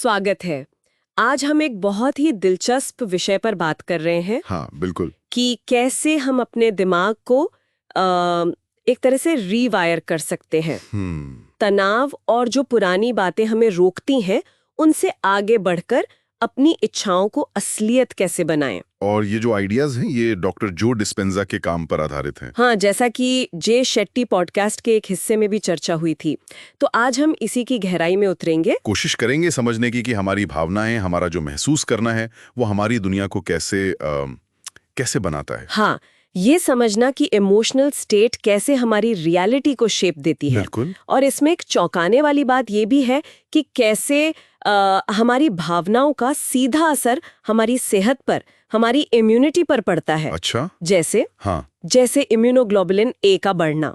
स्वागत है। आज हम एक बहुत ही दिलचस्प विषय पर बात कर रहे हैं हाँ बिल्कुल। कि कैसे हम अपने दिमाग को एक तरह से रीवायर कर सकते हैं। तनाव और जो पुरानी बातें हमें रोकती हैं, उनसे आगे बढ़कर अपनी इच्छाओं को असलियत कैसे बनाएं। और ये जो आइडियाज हैं ये डॉक्टर जो डिस्पेंजा के काम पर आधारित हैं। हाँ, जैसा कि जे शेट्टी पॉडकास्ट के एक हिस्से में भी चर्चा हुई थी। तो आज हम इसी की गहराई में उतरेंगे। कोशिश करेंगे समझने की कि हमारी भावनाएं, हमारा जो महसूस करना है वो हमारी दुनिया को कैसे बनाता है। हाँ, ये समझना कि इमोशनल स्टेट कैसे हमारी रियलिटी को शेप देती है। बिल्कुल। और इसमें एक चौंकाने वाली बात ये भी है कि कैसे हमारी भावनाओं का सीधा असर हमारी सेहत पर, हमारी इम्यूनिटी पर पड़ता है। अच्छा। जैसे इम्यूनोग्लोबुलिन ए का बढ़ना।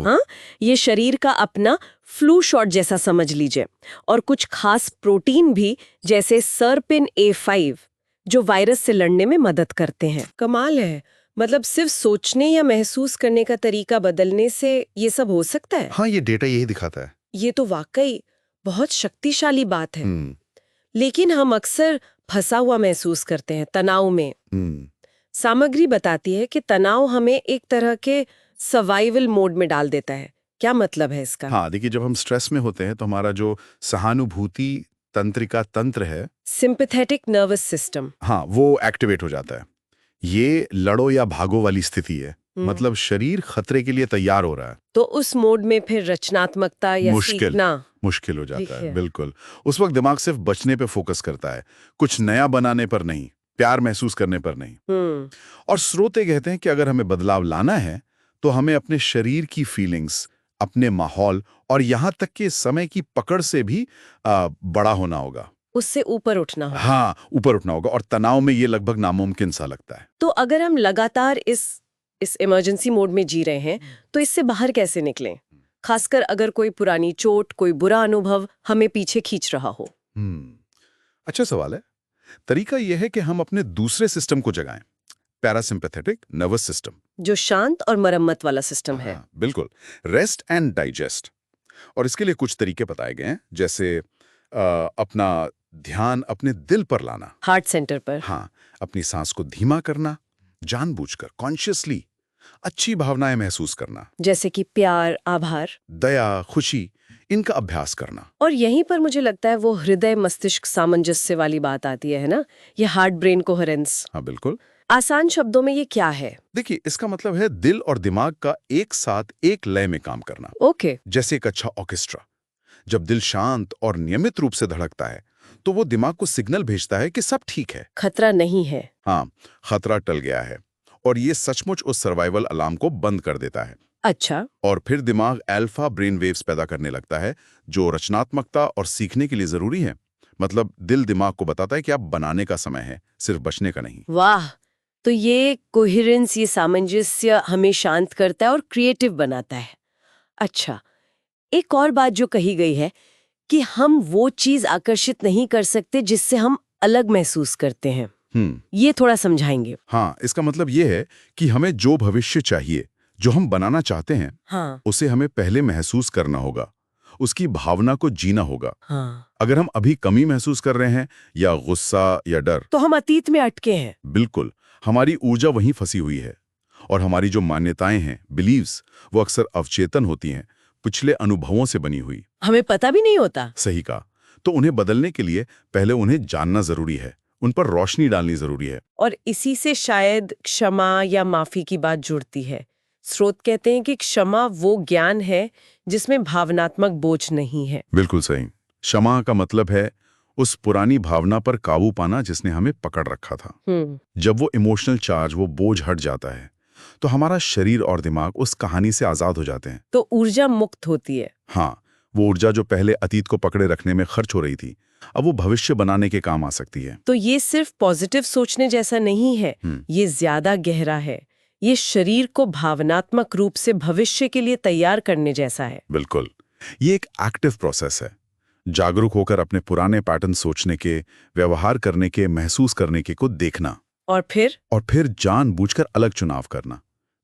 हाँ, ये शरीर का अपना फ्लू शॉट जैसा समझ लीजिए। और कुछ खास प्रोटीन भी, जैसे सरपिन A5, जो वायरस से लड़ने में मदद करते हैं। कमाल है, मतलब सिर्फ सोचने या महसूस करने का तरीका बदलने से ये सब हो सकता है। हाँ, ये डेटा यही दिखाता है। ये तो वाकई बहुत शक्तिशाली बात है। लेकिन हम अक्सर फंसा हुआ महसूस करते हैं तनाव में। सामग्री बताती है कि तनाव हमें एक तरह के सर्वाइवल मोड में डाल देता है। क्या मतलब है इसका? हाँ, देखिए, जब हम स्ट्रेस में होते हैं तो हमारा जो सहानुभूति तंत्रिका तंत्र है, सिंपैथेटिक नर्वस सिस्टम, हाँ, वो एक्टिवेट हो जाता है। ये लड़ो या भागो वाली स्थिति है। मतलब शरीर खतरे के लिए तैयार हो रहा है। तो उस मोड में फिर रचनात्मकता या सीखना मुश्किल हो जाता है। बिल्कुल। उस वक्त दिमाग सिर्फ बचने पे फोकस करता है, कुछ नया बनाने पर नहीं, प्यार महसूस करने पर नहीं। और श्रोते कहते हैं कि अगर हमें बदलाव लाना है तो हमें अपने शरीर की फीलिंग्स, अपने माहौल और यहाँ तक कि समय की पकड़ से भी बड़ा होना होगा, उससे ऊपर उठना होगा। हाँ, ऊपर उठना होगा। और तनाव में ये लगभग नामुमकिन सा लगता है। तो अगर हम लगातार इस इमरजेंसी मोड में जी रहे हैं, तो इससे बाहर कैसे निकलें? खासकर अगर कोई पुरानी चोट, कोई बुरा अनुभव हमें पीछे खींच रहा हो। अच्छा सवाल है। तरीका यह है कि हम अपने दूसरे सिस्टम को जगाएं, पैरासिम्पैथेटिक नर्वस सिस्टम, जो शांत और मरम्मत वाला सिस्टम है। बिल्कुल, रेस्ट एंड डाइजेस्ट। और इसके लिए कुछ तरीके बताए गए हैं, जैसे अपना ध्यान अपने दिल पर लाना, हार्ट सेंटर पर। हाँ, अपनी सांस को धीमा करना, जानबूझकर, कॉन्शियसली अच्छी भावनाएं महसूस करना, जैसे कि प्यार, आभार, दया, खुशी, इनका अभ्यास करना। और यहीं पर मुझे लगता है वो हृदय मस्तिष्क सामंजस्य वाली बात आती है ना, ये हार्ट ब्रेन कोहेरेंस। हाँ बिल्कुल। आसान शब्दों में ये क्या है? देखिए, इसका मतलब है दिल और दिमाग का एक साथ एक लय में काम करना। ओके। जैसे एक अच्छा ऑर्केस्ट्रा। जब दिल शांत और नियमित रूप से धड़कता है तो वो दिमाग को सिग्नल भेजता है कि सब ठीक है, खतरा नहीं है। हाँ, खतरा टल गया है। और ये सचमुच उस सर्वाइवल अलार्म को बंद कर देता है। अच्छा। और फिर दिमाग अल्फा ब्रेन वेव्स पैदा करने लगता है, जो रचनात्मकता और सीखने के लिए जरूरी है। मतलब दिल दिमाग को बताता है कि अब बनाने का समय है, सिर्फ बचने का नहीं। वाह, तो ये कोहेरेंस, ये सामंजस्य हमें शांत करता है और क्रिएटिव बनाता है। अच्छा, एक और बात जो कही गई है कि हम वो चीज आकर्षित नहीं कर सकते जिससे हम अलग महसूस करते हैं। ये थोड़ा समझाएंगे? हाँ, इसका मतलब ये है कि हमें जो भविष्य चाहिए, जो हम बनाना चाहते हैं, हाँ, उसे हमें पहले महसूस करना होगा, उसकी भावना को जीना होगा। हाँ। अगर हम अभी कमी महसूस कर रहे हैं या गुस्सा या डर, तो हम अतीत में अटके हैं। बिल्कुल, हमारी ऊर्जा वहीं फंसी हुई है। और हमारी जो मान्यताएं हैं, बिलीव्स, वो अक्सर अवचेतन होती हैं, पिछले अनुभवों से बनी हुई। हमें पता भी नहीं होता। सही कहा। तो उन्हें बदलने के लिए पहले उन्हें जानना जरूरी है, उन पर रोशनी डालनी जरूरी है। और इसी से शायद क्षमा या माफी की बात जुड़ती है। स्रोत कहते हैं कि क्षमा वो ज्ञान है जिसमें भावनात्मक बोझ नहीं है। बिल्कुल सही। क्षमा का मतलब है उस पुरानी भावना पर काबू पाना जिसने हमें पकड़ रखा था। जब वो इमोशनल चार्ज, वो बोझ हट जाता है तो हमारा शरीर और दिमाग उस कहानी से आजाद हो जाते हैं। तो ऊर्जा मुक्त होती है। हाँ, वो ऊर्जा जो पहले अतीत को पकड़े रखने में खर्च हो रही थी, अब वो भविष्य बनाने के काम आ सकती है। तो ये सिर्फ पॉजिटिव सोचने जैसा नहीं है, ये ज्यादा गहरा है। ये शरीर को भावनात्मक रूप से भविष्य के लिए तैयार करने जैसा है। बिल्कुल, ये एक एक्टिव प्रोसेस है। जागरूक होकर अपने पुराने पैटर्न सोचने के, व्यवहार करने के, महसूस करने के को देखना। और फिर जानबूझकर अलग चुनाव करना,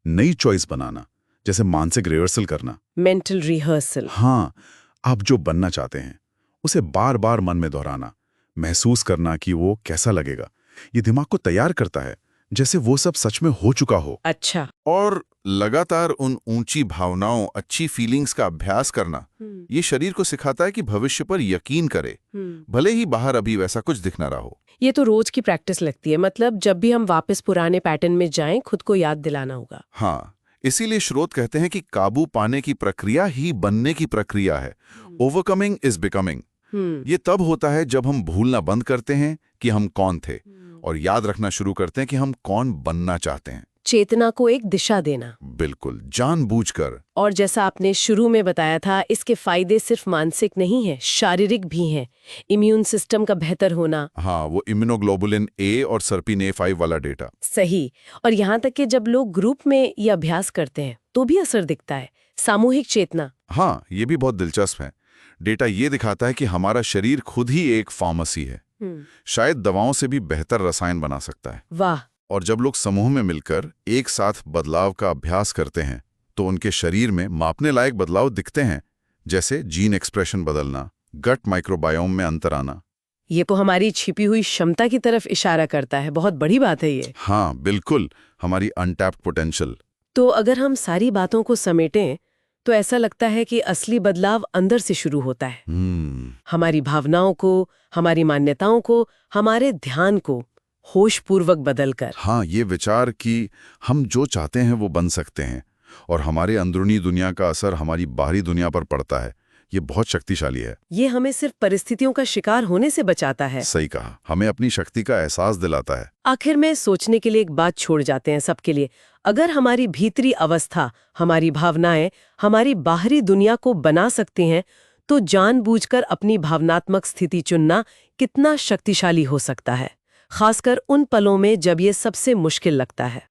नई चॉइस बनाना, जैसे मानसिक रिहर्सल करना, मेंटल रिहर्सल। हाँ, आप जो बनना चाहते हैं उसे बार बार मन में दोहराना, महसूस करना कि वो कैसा लगेगा, ये दिमाग को तैयार करता है जैसे वो सब सच में हो चुका हो। अच्छा। और लगातार उन ऊंची भावनाओं, अच्छी फीलिंग्स का अभ्यास करना, ये शरीर को सिखाता है कि भविष्य पर यकीन करे, भले ही बाहर अभी वैसा कुछ दिख ना रहा हो। ये तो रोज की प्रैक्टिस लगती है, मतलब जब भी हम वापस पुराने पैटर्न में जाएं, खुद को याद दिलाना होगा। हाँ, इसीलिए स्रोत कहते हैं कि काबू पाने की प्रक्रिया ही बनने की प्रक्रिया है। Overcoming is becoming. ये तब होता है जब हम भूलना बंद करते हैं कि हम कौन थे और याद रखना शुरू करते हैं कि हम कौन बनना चाहते हैं। चेतना को एक दिशा देना। बिल्कुल, जानबूझकर। और जैसा आपने शुरू में बताया था, इसके फायदे सिर्फ मानसिक नहीं हैं, शारीरिक भी हैं। इम्यून सिस्टम का बेहतर होना। हाँ, वो इम्यूनोग्लोबुलिन ए और सर्पिन A5 वाला डेटा। सही। और यहाँ तक कि जब लोग ग्रुप में ये अभ्यास करते हैं तो भी असर दिखता है। सामूहिक चेतना। हाँ, ये भी बहुत दिलचस्प है। डेटा ये दिखाता है कि हमारा शरीर खुद ही एक फार्मेसी है, शायद दवाओं से भी बेहतर रसायन बना सकता है। वाह। और जब लोग समूह में मिलकर एक साथ बदलाव का अभ्यास करते हैं तो उनके शरीर में मापने लायक बदलाव दिखते हैं, जैसे जीन एक्सप्रेशन बदलना, गट माइक्रोबायोम में अंतर आना। ये तो हमारी छिपी हुई क्षमता की तरफ इशारा करता है। बहुत बड़ी बात है ये। हाँ बिल्कुल, हमारी अनटैप्ड पोटेंशियल। तो अगर हम सारी बातों को समेटें तो ऐसा लगता है कि असली बदलाव अंदर से शुरू होता है। हमारी भावनाओं को, हमारी मान्यताओं को, हमारे ध्यान को होशपूर्वक बदलकर। हाँ, ये विचार कि हम जो चाहते हैं वो बन सकते हैं और हमारे अंदरूनी दुनिया का असर हमारी बाहरी दुनिया पर पड़ता है, ये बहुत शक्तिशाली है। ये हमें सिर्फ परिस्थितियों का शिकार होने से बचाता है। सही कहा, हमें अपनी शक्ति का एहसास दिलाता है। आखिर में सोचने के लिए एक बात छोड़ जाते हैं सबके लिए। अगर हमारी भीतरी अवस्था, हमारी भावनाएं हमारी बाहरी दुनिया को बना सकती हैं, तो जानबूझकर अपनी भावनात्मक स्थिति चुनना कितना शक्तिशाली हो सकता है, खासकर उन पलों में जब ये सबसे मुश्किल लगता है।